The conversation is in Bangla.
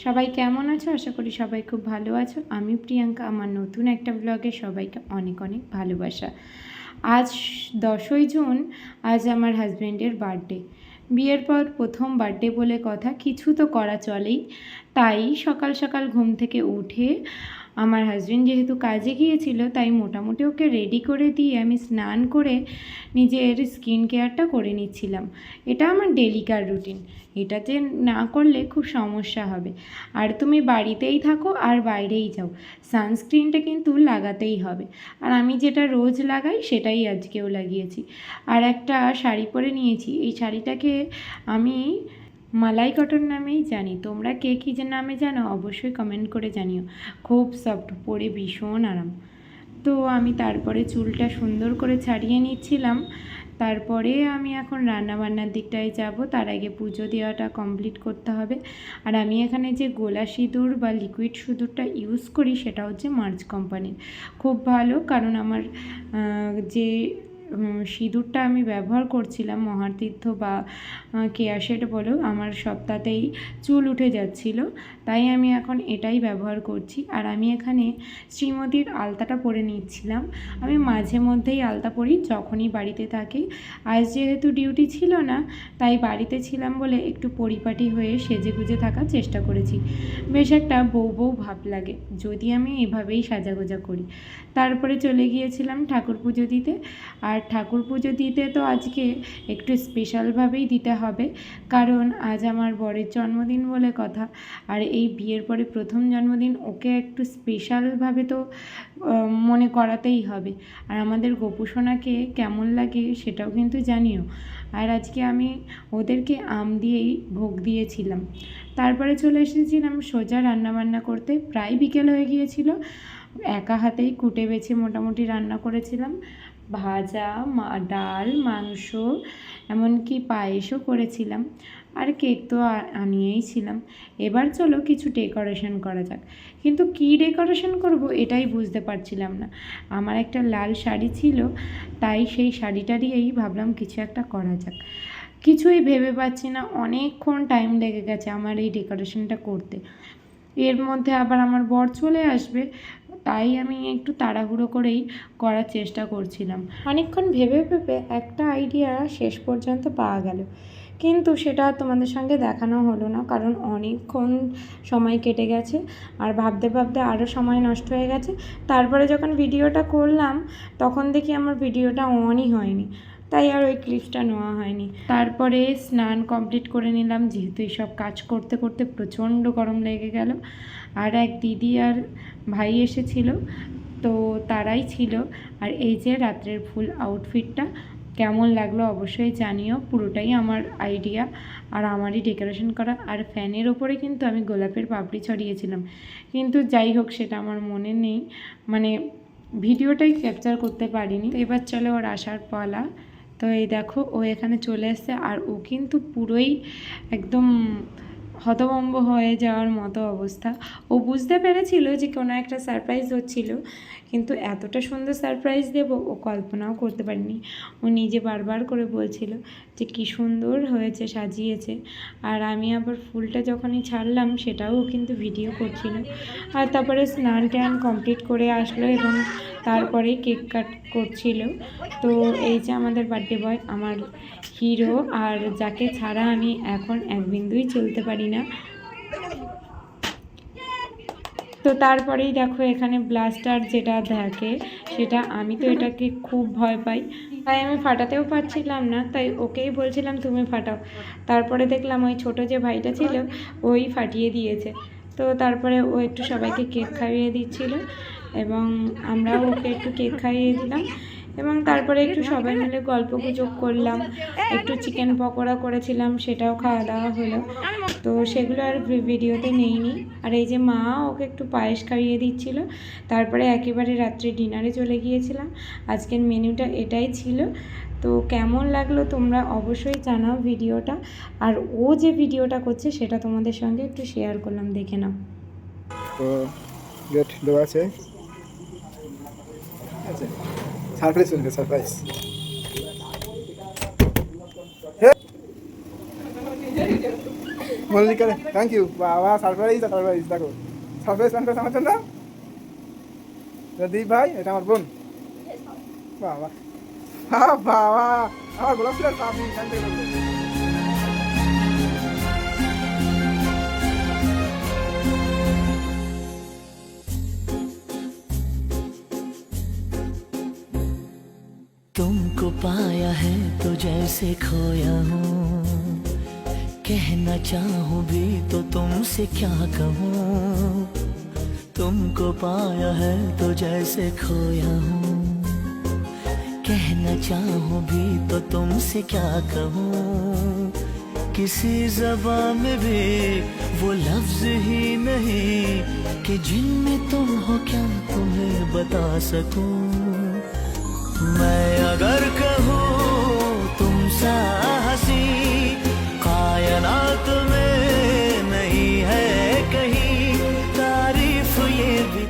সবাই কেমন আছো? আশা করি সবাই খুব ভালো আছো। আমি প্রিয়াঙ্কা, আমার নতুন একটা ব্লগে সবাইকে অনেক অনেক ভালোবাসা। আজ 10ই জুন, আজ আমার হাজব্যান্ডের বার্থডে। বিয়ের পর প্রথম বার্থডে বলে কথা, কিছু তো করা চলেই। তাই সকাল সকাল ঘুম থেকে উঠে আমার হাজব্যান্ড যেহেতু কাজে গিয়েছিল, তাই মোটামুটি ওকে রেডি করে দিয়ে আমি স্নান করে নিজের স্কিন কেয়ারটা করে নিচ্ছিলাম। এটা আমার ডেলিকার রুটিন, এটাতে না করলে খুব সমস্যা হবে। আর তুমি বাড়িতেই থাকো আর বাইরেই যাও, সানস্ক্রিনটা কিন্তু লাগাতেই হবে। আর আমি যেটা রোজ লাগাই সেটাই আজকেও লাগিয়েছি। আর একটা শাড়ি পরে নিয়েছি, এই শাড়িটাকে আমি মালাই কটন নামেই জানি। তোমরা কে কী যে নামে জানো অবশ্যই কমেন্ট করে জানিও। খুব সফট, পরে ভীষণ আরাম। তো আমি তারপরে চুলটা সুন্দর করে ছাড়িয়ে নিচ্ছিলাম। তারপরে আমি এখন রান্নাবান্নার দিকটায় যাব, তার আগে পুজো দেওয়াটা কমপ্লিট করতে হবে। আর আমি এখানে যে গোলা সিঁদুর বা লিকুইড সিঁদুরটা ইউজ করি সেটা হচ্ছে মার্জ কোম্পানির। খুব ভালো, কারণ আমার যে সিঁদুরটা আমি ব্যবহার করছিলাম মহাতীর্থ বা কেয়াশেড বলো, আমার সপ্তাহতেই চুল উঠে যাচ্ছিল, তাই আমি এখন এটাই ব্যবহার করছি। আর আমি এখানে শ্রীমতীর আলতাটা পরে নিচ্ছিলাম। আমি মাঝে মধ্যেই আলতা পরি যখনই বাড়িতে থাকি। আজ যেহেতু ডিউটি ছিল না, তাই বাড়িতে ছিলাম বলে একটু পরিপাটি হয়ে সেজেগুজে থাকার চেষ্টা করেছি। বেশ একটা বউ বউ ভাব লাগে যদি আমি এভাবেই সাজাগোজা করি। তারপরে চলে গিয়েছিলাম ঠাকুর পুজো দিতে। আর ঠাকুর পুজো দিতে তো আজকে একটু স্পেশালভাবেই দিতে হবে, কারণ আজ আমার বরের জন্মদিন বলে কথা। আর এই বিয়ের পরে প্রথম জন্মদিন, ওকে একটু স্পেশালভাবে তো মনে করাতেই হবে। আর আমাদের গোপুসোনাকে কেমন লাগে সেটাও কিন্তু জানিও। আর আজকে আমি ওদেরকে আম দিয়েই ভোগ দিয়েছিলাম। তারপরে চলে এসেছিলাম সোজা রান্নাবান্না করতে। প্রায় বিকেল হয়ে গিয়েছিল। একা হাতেই কুটে বেছে মোটামুটি রান্না করেছিলাম। ভাজা, ডাল, মাংস, এমনকি পায়েসও করেছিলাম। আর কেক তো আনিয়েই ছিলাম। এবার চলো কিছু ডেকোরেশন করা যাক। কিন্তু কী ডেকোরেশন করব এটাই বুঝতে পারছিলাম না। আমার একটা লাল শাড়ি ছিল, তাই সেই শাড়িটা দিয়েই ভাবলাম কিছু একটা করা যাক। কিছুই ভেবে পাচ্ছি না, অনেকক্ষণ টাইম লেগে গেছে আমার এই ডেকোরেশনটা করতে। এর মধ্যে আবার আমার বর চলে আসবে, তাই আমি একটু তাড়াহুড়ো করেই করার চেষ্টা করছিলাম। অনেকক্ষণ ভেবে ভেবে একটা আইডিয়া শেষ পর্যন্ত পাওয়া গেল, কিন্তু সেটা তোমাদের সঙ্গে দেখানো হলো না, কারণ অনেকক্ষণ সময় কেটে গেছে আর ভাবতে ভাবতে আরও সময় নষ্ট হয়ে গেছে। তারপরে যখন ভিডিওটা করলাম তখন দেখি আমার ভিডিওটা অনই হয়নি, তাই আর ওই ক্লিপসটা নেওয়া হয়নি। তারপরে স্নান কমপ্লিট করে নিলাম, যেহেতু এইসব কাজ করতে করতে প্রচণ্ড গরম লেগে গেল। আর এক দিদি আর ভাই এসেছিল, তো তারাই ছিল। আর এই যে রাত্রের ফুল আউটফিটটা কেমন লাগলো অবশ্যই জানিও। পুরোটাই আমার আইডিয়া আর আমারই ডেকোরেশন করা। আর ফ্যানের ওপরে কিন্তু আমি গোলাপের পাপড়ি ছড়িয়েছিলাম, কিন্তু যাই হোক সেটা আমার মনে নেই, মানে ভিডিওটাই ক্যাপচার করতে পারিনি। তো এবার চলো ওর আসার পালা। তো এই দেখো ও এখানে চলে এসছে, আর ও কিন্তু পুরোই একদম হতভম্ব হয়ে যাওয়ার মতো অবস্থা। ও বুঝতে পেরেছিল যে কোনো একটা সারপ্রাইজ হচ্ছিল, কিন্তু এতটা সুন্দর সারপ্রাইজ দেব ও কল্পনাও করতে পারেনি। ও নিজে বারবার করে বলছিল যে কী সুন্দর হয়েছে, সাজিয়েছে। আর আমি আবার ফুলটা যখনই ছাড়লাম সেটাও কিন্তু ভিডিও করছিল। আর তারপরে স্নান টান কমপ্লিট করে আসলো এবং তারপরেই কেক কাট করছিল। তো এই যে আমাদের বার্থডে বয়, আমার হিরো, আর যাকে ছাড়া আমি এখন এক বিন্দুই চলতে পারি না। তো তারপরেই দেখো এখানে ব্লাস্টার যেটা থাকে সেটা, আমি তো এটাকে খুব ভয় পাই, তাই আমি ফাটাতেও পারছিলাম না, তাই ওকেই বলছিলাম তুমি ফাটাও। তারপরে দেখলাম ওই ছোট যে ভাইটা ছিল ওই ফাটিয়ে দিয়েছে। তো তারপরে ও একটু সবাইকে কেক খাইয়ে দিচ্ছিল এবং আমরাও ওকে একটু কেক খাইয়ে দিলাম। এবং তারপরে একটু সবাই মিলে গল্প গুজব করলাম, একটু চিকেন পকোড়া করেছিলাম, সেটাও খাওয়া দাওয়া হলো। তো সেগুলো আর ভিডিওতে নেইনি। আর এই যে মা ওকে একটু পায়েস খাইয়ে দিচ্ছিল। তারপরে একেবারে রাত্রে ডিনারে চলে গিয়েছিলাম। আজকের মেনুটা এটাই ছিল। তো কেমন লাগলো তোমরা অবশ্যই জানাও ভিডিওটা। আর ও যে ভিডিওটা করছে সেটা তোমাদের সঙ্গে একটু শেয়ার করলাম, দেখে নাও। তো গেট দেওয়া আছে, সারপ্রাইজ চলবে, সারপ্রাইজ। মল্লিকা থ্যাংক ইউ বাবা সারপ্রাইজ দেখো সারপ্রাইজ প্ল্যান করেছে আমার জন্য দীপ ভাই এটা আমার বোন বাবা বাবা আমার গোলাপ ফুলের পাপড়ি এখান থেকে বললো। तुमको पाया है तो जैसे खोया हूँ, कहना चाहूँ भी तो तुमसे क्या कहूँ। तुमको पाया है तो जैसे खोया हूँ, कहना चाहूँ भी तो तुमसे क्या कहूँ। किसी ज़बान में भी वो लफ्ज़ ही नहीं कि जिनमें तुम हो क्या तुम्हें बता सकूँ। मैं अगर कहूँ तुम सा हंसी कायनात में नहीं है कहीं, तारीफ ये भी